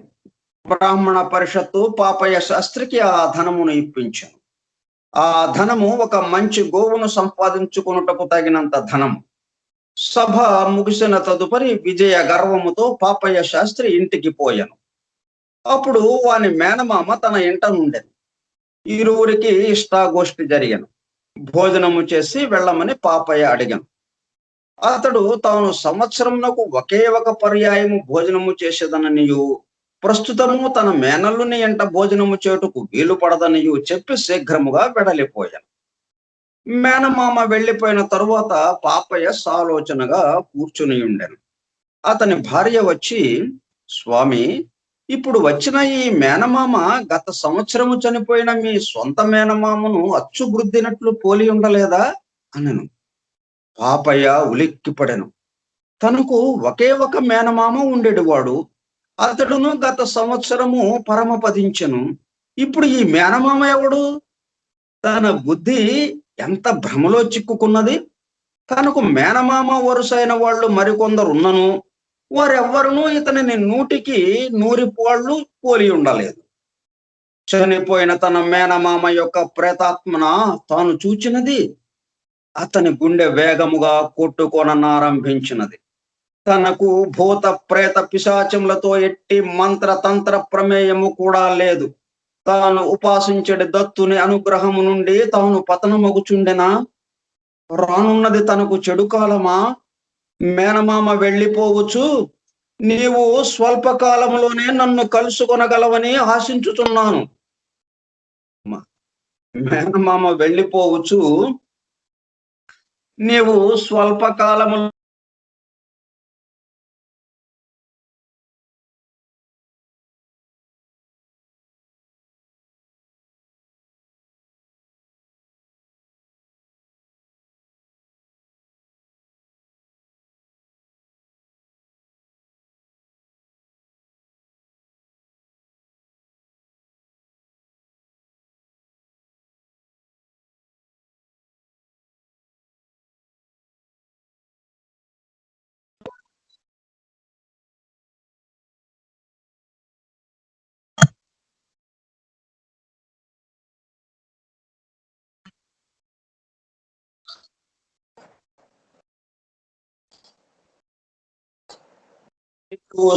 Speaker 1: బ్రాహ్మణ పరిషత్తు పాపయ్య శాస్త్రికి ఆ ధనమును ఇప్పించాను. ఆ ధనము ఒక మంచి గోవును సంపాదించుకున్నటకు తగినంత ధనము. సభ ముగిసిన తదుపరి విజయ గర్వముతో పాపయ్య శాస్త్రి ఇంటికి పోయాను. అప్పుడు వాని మేనమామ తన ఇంట నుండెను. ఇరువురికి ఇష్టాగోష్ఠి జరిగాను. భోజనము చేసి వెళ్ళమని పాపయ్య అడిగాను. అతడు తాను సంవత్సరమునకు ఒకే ఒక పర్యాయము భోజనము చేసేదననియు, ప్రస్తుతము తన మేనల్లుని ఎంట భోజనము చేటుకు వీలు పడదనియు చెప్పి శీఘ్రముగా వెడలిపోయాను. మేనమామ వెళ్ళిపోయిన తరువాత పాపయ్య సాలోచనగా కూర్చుని ఉండెను. అతని భార్య వచ్చి, స్వామి, ఇప్పుడు వచ్చిన ఈ మేనమామ గత సంవత్సరము చనిపోయిన మీ సొంత మేనమామను అచ్చుగుద్దినట్లు పోలి ఉండలేదా అనెను. పాపయ్య ఉలిక్కిపడెను. తనకు ఒకే ఒక మేనమామ ఉండేటివాడు. అతడును గత సంవత్సరము పరమపదించెను. ఇప్పుడు ఈ మేనమామ ఎవడు? తన బుద్ధి ఎంత భ్రమలో చిక్కుకున్నది. తనకు మేనమామ వరుసైన వాళ్ళు మరికొందరు ఉన్నను. వారెవ్వరునూ ఇతనిని 100కి 100 పాళ్ళు పోలి ఉండలేదు. చనిపోయిన తన మేనమామ యొక్క ప్రేతాత్మన తాను చూచినది. అతని గుండె వేగముగా కొట్టుకొననారంభించినది. తనకు భూత ప్రేత పిశాచములతో ఎట్టి మంత్ర తంత్ర ప్రమేయము కూడా లేదు. తాను ఉపాసించడి దత్తుని అనుగ్రహము నుండి తాను పతనమగుచుండెనా? రానున్నది తనకు చెడు కాలమా? మేనమామ వెళ్ళిపోవచ్చు, నీవు స్వల్పకాలంలోనే నన్ను కలుసుకొనగలవని ఆశించుచున్నాను. మేనమామ వెళ్ళిపోవచ్చు, నీవు స్వల్పకాలము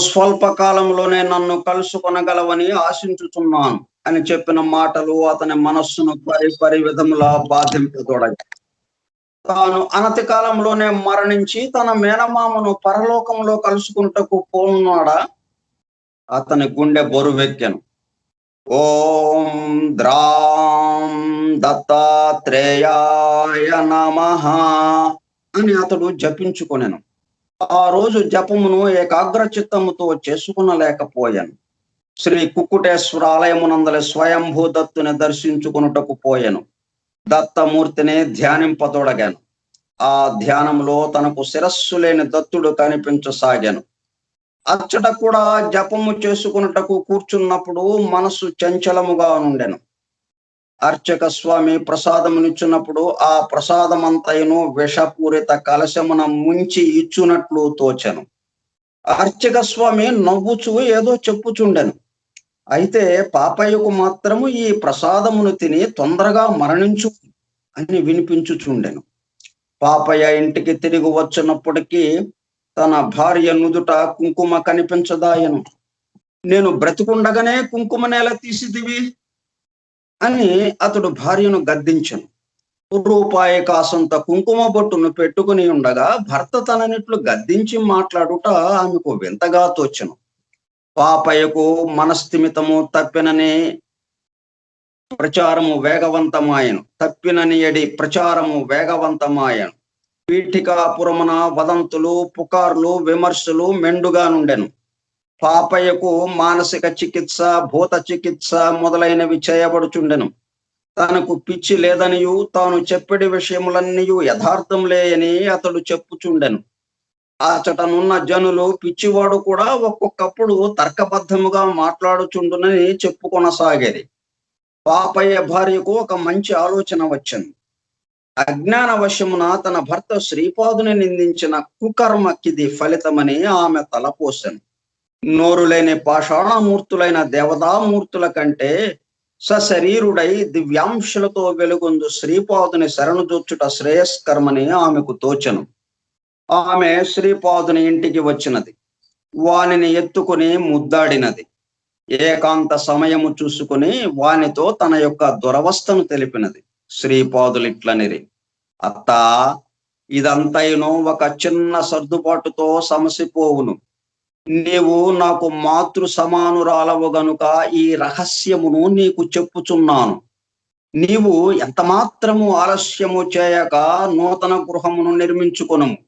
Speaker 1: స్వల్పకాలంలోనే నన్ను కలుసుకొనగలవని ఆశించుచున్నాను అని చెప్పిన మాటలు అతని మనస్సును పరి విధములా బాధింపతోడగా, తాను అనతి కాలంలోనే మరణించి తన మేనమామను పరలోకంలో కలుసుకుంటకు పోనున్నాడా? అతని గుండె బరువెక్కెను. ఓం ద్రాం దత్తాత్రేయాయ నమః అని అతడు జపించుకొనెను. ఆ రోజు జపమును ఏకాగ్ర చిత్తముతో చేసుకునలేకపోయాను. శ్రీ కుక్కుటేశ్వర ఆలయమునందలి స్వయంభూ దత్తుని దర్శించుకున్నటకు పోయాను. దత్తమూర్తిని ధ్యానింపతోడగాను. ఆ ధ్యానంలో తనకు శిరస్సు లేని దత్తుడు కనిపించసాగాను. అచ్చట కూడా జపము చేసుకున్నటకు కూర్చున్నప్పుడు మనస్సు చంచలముగా నుండెను. అర్చక స్వామి ప్రసాదమునిచ్చినప్పుడు ఆ ప్రసాదమంతయును విషపూరిత కలశమున ముంచి ఇచ్చునట్లు తోచెను. అర్చక స్వామి నవ్వుచూ ఏదో చెప్పుచుండెను. అయితే పాపయ్యకు మాత్రము ఈ ప్రసాదమును తిని తొందరగా మరణించు అని వినిపించుచుండెను. పాపయ్య ఇంటికి తిరిగి వచ్చినప్పటికీ తన భార్య నుదుట కుంకుమ కనిపించదాయను. నేను బ్రతికుండగానే కుంకుమ నేల తీసిదివి అని అతడు భార్యను గద్దించెను. రూపాయి కాసంత కుంకుమ బొట్టును పెట్టుకుని ఉండగా భర్త తననిట్లు గద్దించి మాట్లాడుట ఆమెకు వింతగా తోచెను. పాపయ్యకు మనస్థిమితము తప్పినని ప్రచారము వేగవంతమాయను. పీఠికాపురమున వదంతులు, పుకార్లు, విమర్శలు మెండుగా నుండెను. పాపయ్యకు మానసిక చికిత్స, భూత చికిత్స మొదలైనవి చేయబడుచుండెను. తనకు పిచ్చి లేదనియు, తాను చెప్పేడి విషయములన్నీయు యథార్థంలే అని అతడు చెప్పుచుండెను. అచటనున్న జనులు పిచ్చివాడు కూడా ఒక్కొక్కప్పుడు తర్కబద్ధముగా మాట్లాడుచుండునని చెప్పుకొనసాగేది. పాపయ్య భార్యకు ఒక మంచి ఆలోచన వచ్చింది. అజ్ఞాన వశమున తన భర్త శ్రీపాదుని నిందించిన కుకర్మకిది ఫలితమని ఆమె తలపోసెను. నోరు లేని పాషాణమూర్తులైన దేవతామూర్తుల కంటే సశరీరుడై దివ్యాంశులతో వెలుగొందు శ్రీపాదుని శరణుజొచ్చుట శ్రేయస్కరమని ఆమెకు తోచెను. ఆమె శ్రీపాదుని ఇంటికి వచ్చినది. వానిని ఎత్తుకుని ముద్దాడినది. ఏకాంత సమయము చూసుకుని వానితో తన యొక్క దురవస్థను తెలిపినది. శ్రీపాదులిట్లనిరి, అత్తా, ఇదంతైనో ఒక చిన్న సర్దుబాటుతో సమసిపోవును. నీవు నాకు మాతృ సమానురాలవు గనుక ఈ రహస్యమును నీకు చెప్పుచున్నాను. నీవు ఎంత మాత్రము ఆలస్యము చేయక నూతన గృహమును నిర్మించుకొనుము.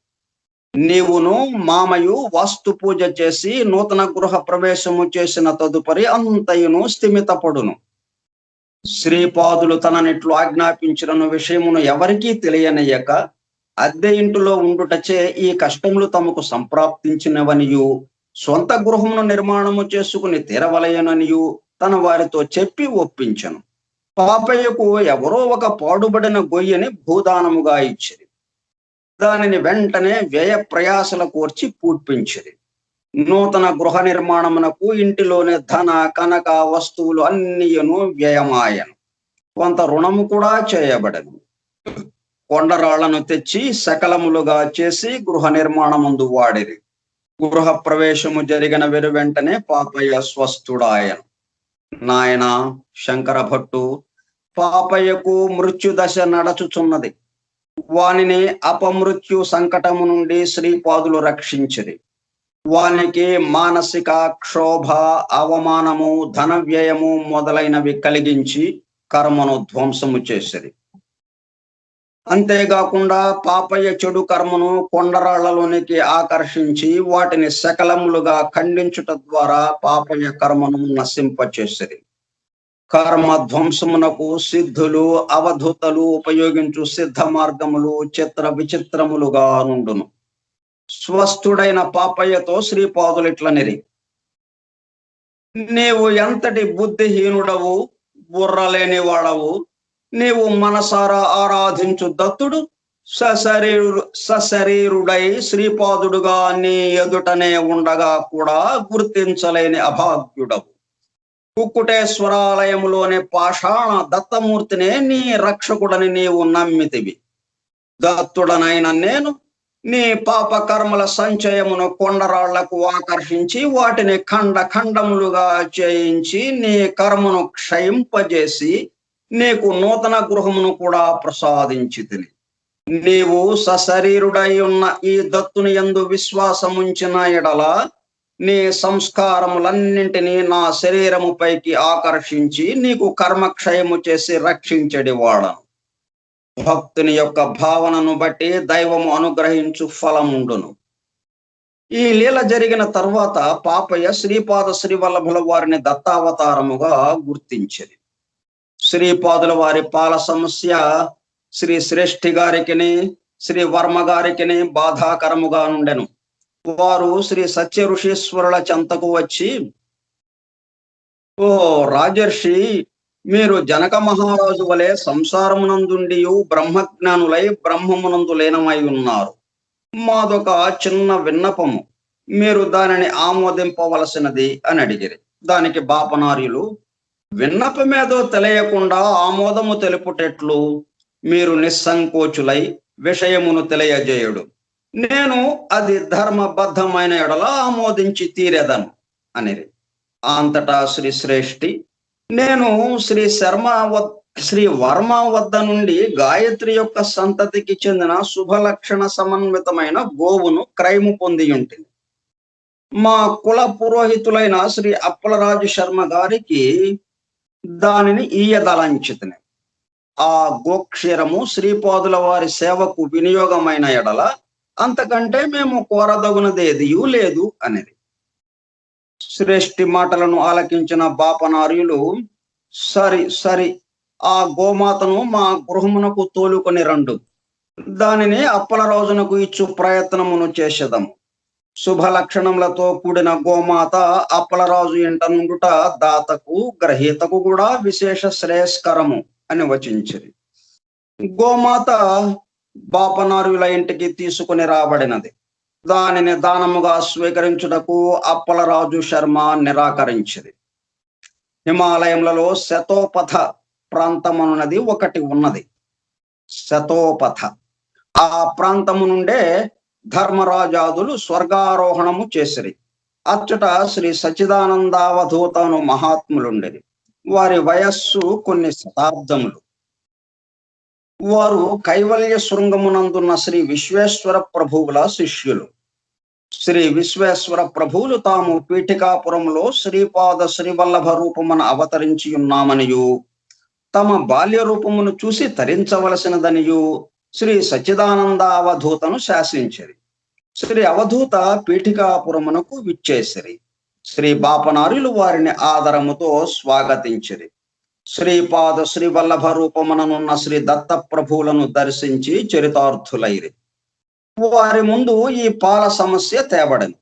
Speaker 1: నీవును మామయు వాస్తు పూజ చేసి నూతన గృహ ప్రవేశము చేసిన తదుపరి అంతయును స్థిమితపడును. శ్రీపాదులు తననిట్లు ఆజ్ఞాపించిన విషయమును ఎవరికీ తెలియనయ్యక అద్దె ఇంటిలో ఉండుటచే ఈ కష్టములు తమకు సంప్రాప్తించినవనియు, సొంత గృహమును నిర్మాణము చేసుకుని తీరవలయననియు తన వారితో చెప్పి ఒప్పించను. పాపయ్యకు ఎవరో ఒక పాడుబడిన గొయ్యని భూదానముగా ఇచ్చిరి. దానిని వెంటనే వ్యయ ప్రయాసల కోర్చి పూడ్పించిరి. నూతన గృహ నిర్మాణమునకు ఇంటిలోని ధన కనక వస్తువులు అన్నియును వ్యయమాయను. కొంత రుణము కూడా చేయబడను. కొండరాళ్లను తెచ్చి సకలములుగా చేసి గృహ నిర్మాణమందు వాడిరి. గృహ ప్రవేశము జరిగిన వెంటనే పాపయ్య స్వస్థుడాయను. నాయన శంకర భట్టు, పాపయ్యకు మృత్యుదశ నడచుచున్నది. వానిని అపమృత్యు సంకటము నుండి శ్రీపాదులు రక్షించిరి. వానికి మానసిక క్షోభ, అవమానము, ధన వ్యయము మొదలైనవి కలిగించి కర్మను ధ్వంసము చేసిరి. అంతేకాకుండా పాపయ్య చెడు కర్మను కొండరాళ్లలోనికి ఆకర్షించి వాటిని సకలములుగా ఖండించుట ద్వారా పాపయ్య కర్మను నశింపచేసిరి. కర్మ ధ్వంసమునకు సిద్ధులు, అవధూతలు ఉపయోగించు సిద్ధ మార్గములు చిత్ర విచిత్రములుగా నుండును. స్వస్థుడైన పాపయ్యతో శ్రీపాదులిట్లనిరి, నీవు ఎంతటి బుద్ధిహీనుడవు, బుర్రలేని వాడవు. నీవు మనసారా ఆరాధించు దత్తుడు సశరీరుడై శ్రీపాదుడుగా నీ ఎదుటనే ఉండగా కూడా గుర్తించలేని అభాగ్యుడవు. కుక్కుటేశ్వరాలయములోని పాషాణ దత్తమూర్తినే నీ రక్షకుడని నీవు నమ్మితివి. దత్తుడనైన నేను నీ పాప కర్మల సంచయమును కొండరాళ్లకు ఆకర్షించి వాటిని ఖండ ఖండములుగా చేయించి నీ కర్మను క్షయింపజేసి నీకు నూతన గృహమును కూడా ప్రసాదించితిని. నీవు సశరీరుడై ఉన్న ఈ దత్తుని యందు విశ్వాసముంచిన ఎడల నీ సంస్కారములన్నింటినీ నా శరీరము పైకి ఆకర్షించి నీకు కర్మక్షయము చేసి రక్షించడి వాడను. భక్తుని యొక్క భావనను బట్టి దైవము అనుగ్రహించు ఫలముండును. ఈ లీల జరిగిన తర్వాత పాపయ్య శ్రీపాద శ్రీవల్లభుల వారిని దత్తావతారముగా గుర్తించింది. శ్రీపాదుల వారి పాల సమస్య శ్రీ శ్రేష్ఠి గారికిని శ్రీ వర్మ గారికిని బాధాకరముగా నుండెను. వారు శ్రీ సత్య ఋషీశ్వరుల చెంతకు వచ్చి, ఓ రాజర్షి, మీరు జనక మహారాజు వలె సంసారమునందుండియు బ్రహ్మజ్ఞానులై బ్రహ్మమునందు లీనమై ఉన్నారు. మాదొక చిన్న విన్నపము, మీరు దానిని ఆమోదింపవలసినది అని అడిగిరి. దానికి బాపనార్యులు, విన్నపమేదో తెలియకుండా ఆమోదము తెలుపుటెట్లు? మీరు నిస్సంకోచులై విషయమును తెలియజేయుడు. నేను అది ధర్మబద్ధమైన ఎడల ఆమోదించి తీరెదను అనిరి. అంతటా శ్రీ శ్రేష్ఠి, నేను శ్రీ వర్మ వద్ద నుండి గాయత్రి యొక్క సంతతికి చెందిన శుభలక్షణ సమన్వితమైన గోవును క్రయము పొంది ఉంటుంది. మా కుల పురోహితులైన శ్రీ అప్పలరాజు శర్మ గారికి దానిని ఈయదలంచితిని. ఆ గోక్షీరము శ్రీపాదుల వారి సేవకు వినియోగమైన ఎడల అంతకంటే మేము కోరదగునదేదియూ లేదు అనేది. శ్రేష్ఠి మాటలను ఆలకించిన బాపనార్యులు, సరి ఆ గోమాతను మా గృహమునకు తోలుకొని రండు, దానిని అప్పలరాజునకు ఇచ్చు ప్రయత్నమును చేసేదము. శుభ లక్షణములతో కూడిన గోమాత అప్పలరాజు ఇంట నుండుట దాతకు గ్రహీతకు కూడా విశేష శ్రేయస్కరము అని వచించిరి. గోమాత బాపనార్యుల ఇంటికి తీసుకుని రాబడినది. దానిని దానముగా స్వీకరించుటకు అప్పలరాజు శర్మ నిరాకరించింది. హిమాలయములలో శతోపథ ప్రాంతమున్నది ఒకటి ఉన్నది. శతోపథ ఆ ప్రాంతము నుండే ధర్మరాజాదులు స్వర్గారోహణము చేసిరి. అచ్చట శ్రీ సచ్చిదానందావధూతను మహాత్ములుండేది. వారి వయస్సు కొన్ని శతాబ్దములు. వారు కైవల్య శృంగమునందున్న శ్రీ విశ్వేశ్వర ప్రభువుల శిష్యులు. శ్రీ విశ్వేశ్వర ప్రభువులు తాము పీఠికాపురంలో శ్రీపాద శ్రీవల్లభ రూపమున అవతరించి ఉన్నామనియు, తమ బాల్య రూపమును చూసి తరించవలసినదనియు శ్రీ సచ్చిదానంద అవధూతను శాసించిరి. శ్రీ అవధూత పీఠికాపురమునకు విచ్చేసిరి. శ్రీ బాపనార్యులు వారిని ఆదరముతో స్వాగతించిరి. శ్రీపాద శ్రీవల్లభ రూపముననున్న శ్రీ దత్త ప్రభువులను దర్శించి చరితార్థులైరి. వారి ముందు ఈ పాల సమస్య తేబడను.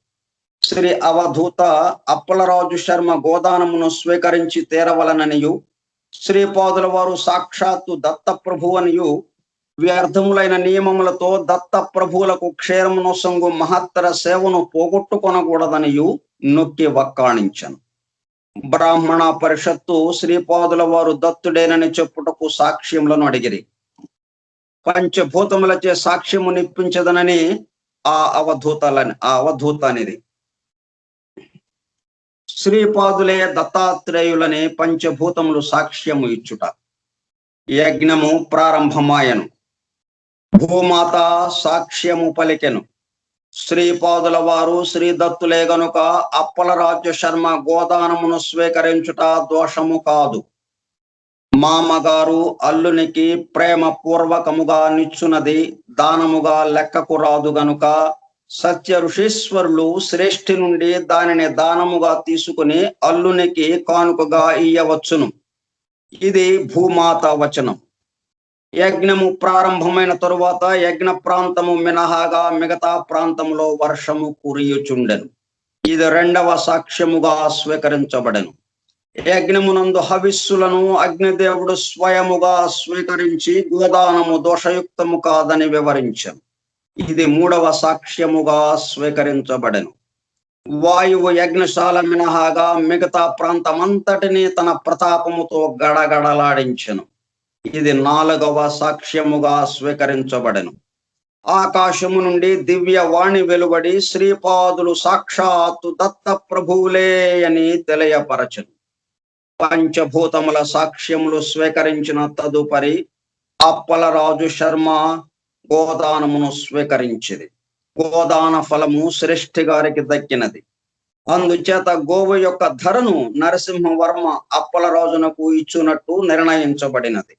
Speaker 1: శ్రీ అవధూత అప్పలరాజు శర్మ గోదానమును స్వీకరించి తీరవలననియు, శ్రీపాదుల వారు సాక్షాత్తు దత్త ప్రభు అనియు, వ్యర్థములైన నియమములతో దత్త ప్రభువులకు క్షేరమును సంగు మహత్తర సేవను పోగొట్టుకొనకూడదనియు నొక్కి వక్కాణించను. బ్రాహ్మణ పరిషత్తు శ్రీపాదుల వారు దత్తుడేనని చెప్పుటకు సాక్ష్యములను అడిగిరి. పంచభూతములచే సాక్ష్యము నిప్పించదనని ఆ అవధూత అనేది. శ్రీపాదులే దత్తాత్రేయులని పంచభూతములు సాక్ష్యము ఇచ్చుట. యజ్ఞము ప్రారంభమాయను. భూమాత సాక్ష్యము పలికెను. శ్రీపాదుల వారు శ్రీ దత్తులే గనుక అప్పలరాజ్య శర్మ గోదానమును స్వీకరించుట దోషము కాదు. మామగారు అల్లునికి ప్రేమ పూర్వకముగా నిచ్చునది దానముగా లెక్కకు రాదు గనుక సత్య ఋషీశ్వరులు శ్రేష్ఠి నుండి దానిని దానముగా తీసుకుని అల్లునికి కానుకగా ఇయ్యవచ్చును. ఇది భూమాత వచనం. యజ్ఞము ప్రారంభమైన తరువాత యజ్ఞ ప్రాంతము మినహాగా మిగతా ప్రాంతంలో వర్షము కురియుచుండెను. ఇది రెండవ సాక్ష్యముగా స్వీకరించబడెను. యజ్ఞమునందు హవిస్సులను అగ్నిదేవుడు స్వయముగా స్వీకరించి గోదానము దోషయుక్తము కాదని వివరించాను. ఇది మూడవ సాక్ష్యముగా స్వీకరించబడెను. వాయువు యజ్ఞశాల మినహాగా మిగతా ప్రాంతమంతటిని తన ప్రతాపముతో గడగడలాడించెను. ఇది నాలుగవ సాక్ష్యముగా స్వీకరించబడెను. ఆకాశము నుండి దివ్య వాణి వెలువడి శ్రీపాదులు సాక్షాత్తు దత్త ప్రభువులే అని తెలియపరచెను. పంచభూతముల సాక్ష్యములు స్వీకరించిన తదుపరి అప్పలరాజు శర్మ గోదానమును స్వీకరించింది. గోదాన ఫలము శ్రేష్ఠి గారికి దక్కినది. అందుచేత గోవు యొక్క ధరను నరసింహవర్మ అప్పలరాజునకు ఇచ్చునట్టు నిర్ణయించబడినది.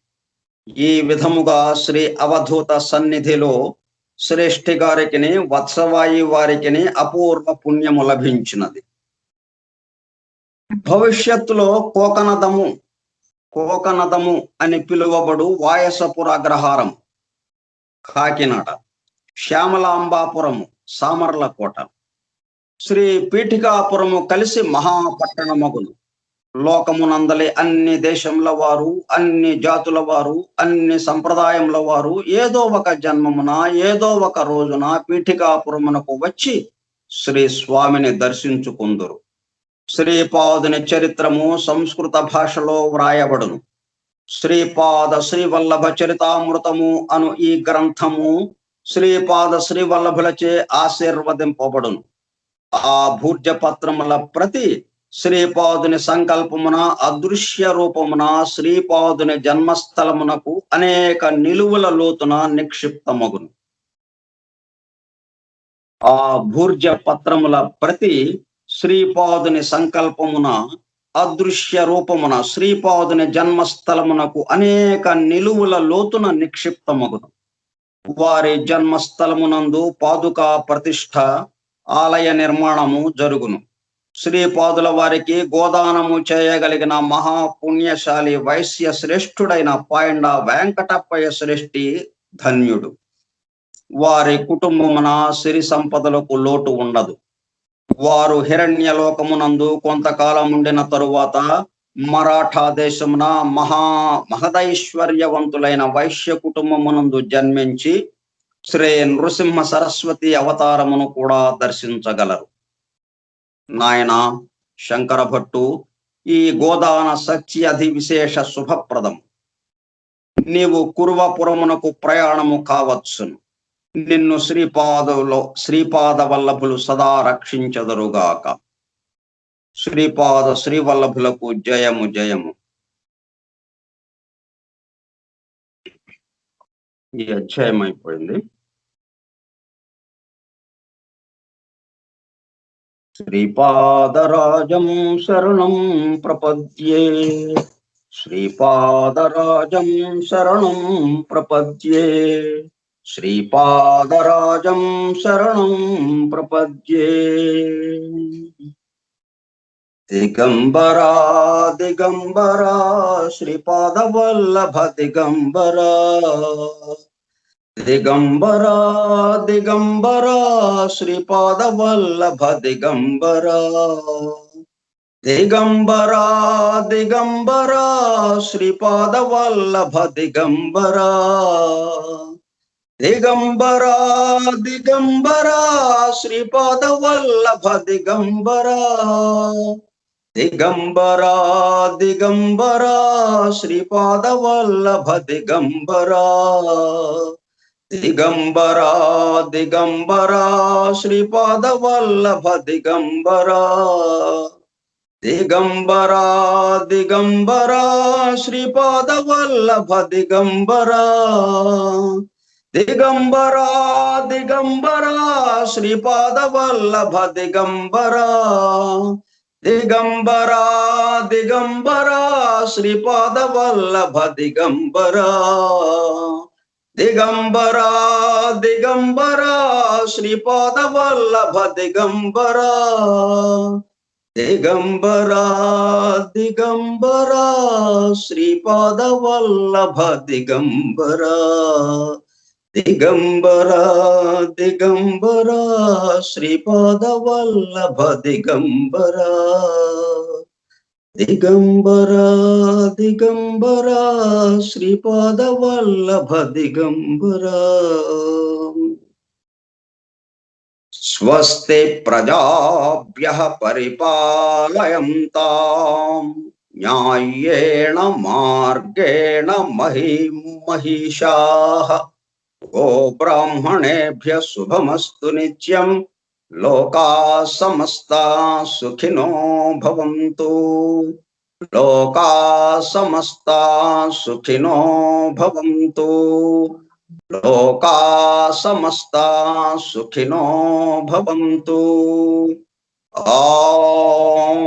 Speaker 1: ఈ విధముగా శ్రీ అవధూత సన్నిధిలో శ్రేష్ఠి గారికి వత్సవాయి వారికి అపూర్వ పుణ్యము లభించినది. భవిష్యత్తులో కోకనదము అని పిలువబడు వాయసపుర అగ్రహారం కాకినాడ, శ్యామలాంబాపురము సామర్లకోట, శ్రీ పీఠికాపురము కలిసి మహాపట్టణమగును. లోకమునందలి అన్ని దేశముల వారు, అన్ని జాతుల వారు, అన్ని సంప్రదాయముల వారు ఏదో ఒక జన్మమున, ఏదో ఒక రోజున పీఠికాపురమునకు వచ్చి శ్రీ స్వామిని దర్శించుకుందురు. శ్రీపాదుని చరిత్రము సంస్కృత భాషలో వ్రాయబడును. శ్రీపాద శ్రీవల్లభ చరితామృతము అను ఈ గ్రంథము శ్రీపాద శ్రీవల్లభులచే ఆశీర్వదింపబడును. ఆ భూర్జపత్రముల ప్రతి శ్రీపాదుని సంకల్పమున అదృశ్య రూపమున శ్రీపాదుని జన్మస్థలమునకు అనేక నిలువుల లోతున నిక్షిప్తమగును. ఆ భూర్జ పత్రముల ప్రతి శ్రీపాదుని సంకల్పమున అదృశ్య రూపమున శ్రీపాదుని జన్మస్థలమునకు అనేక నిలువుల లోతున నిక్షిప్తమగును. వారి జన్మస్థలమునందు పాదుకా ప్రతిష్ఠ, ఆలయ నిర్మాణము జరుగును. శ్రీపాదుల వారికి గోదానము చేయగలిగిన మహాపుణ్యశాలి వైశ్య శ్రేష్ఠుడైన పాయండ వెంకటప్పయ్య శ్రేష్ఠి ధన్యుడు. వారి కుటుంబమున సిరి సంపదలకు లోటు ఉండదు. వారు హిరణ్యలోకమునందు కొంతకాలం ఉండిన తరువాత మరాఠా దేశమున మహదైశ్వర్యవంతులైన వైశ్య కుటుంబమునందు జన్మించి శ్రీ నృసింహ సరస్వతి అవతారమును కూడా దర్శించగలరు. నాయన శంకర భట్టు, ఈ గోదాన సత్యధి విశేష శుభప్రదం. నీవు కురువపురమునకు ప్రయాణము కావచ్చును. నిన్ను శ్రీపాద వల్లభులు సదా రక్షించదరుగాక. శ్రీపాద శ్రీవల్లభులకు జయము జయము. ఈ అధ్యాయం అయిపోయింది. శ్రీపాదరాజం శరణం ప్రపద్యే, శ్రీపాదరాజం శరణం ప్రపద్యే, శ్రీపాదరాజం శరణం ప్రపద్యే. దిగంబరా దిగంబరా శ్రీపాద వల్లభ దిగంబరా, దిగంబరా దిగంబరా శ్రీపాద వల్లభ దిగంబరా, దిగంబరా దిగంబరా శ్రీపాద వల్లభ దిగంబరా, దిగంబరా దిగంబరా శ్రీపాద వల్లభ దిగంబరా, దిగంబరా దిగంబరా శ్రీపాద వల్లభ దిగంబరా, దిగంబరా దిగంబరా శ్రీపాద వల్లభ దిగంబరా, దిగంబరా దిగంబరా శ్రీపాద వల్లభ దిగంబరా, దిగంబరా దిగంబరా శ్రీపాద వల్లభ దిగంబరా, దిగంబరా దిగంబరా శ్రీపాద వల్లభ దిగంబరా, దిగంబరా దిగంబరా శ్రీపాద వల్లభ దిగంబరా, దిగంబరా దిగంబరా శ్రీపాద వల్లభ దిగంబరా, దిగంబరా దిగంబరా శ్రీపాద వల్లభ దిగంబరా, దిగంబరా దిగంబరా శ్రీపాద వల్లభ దిగంబరా. స్వస్తి ప్రజాభ్యః పరిపాలయంతాం న్యాయేణ మార్గేణ మహిషాః. గోబ్రాహ్మణేభ్యః శుభమస్తు నిత్యం. లోకాః సమస్తాః సుఖినో భవంతు. లోకాః సమస్తాః సుఖినో భవంతు. లోకాః సమస్తాః సుఖినో భవంతు. ఓం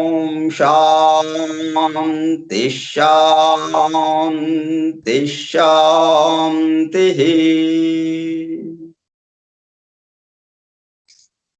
Speaker 1: శాంతి శాంతి శాంతి.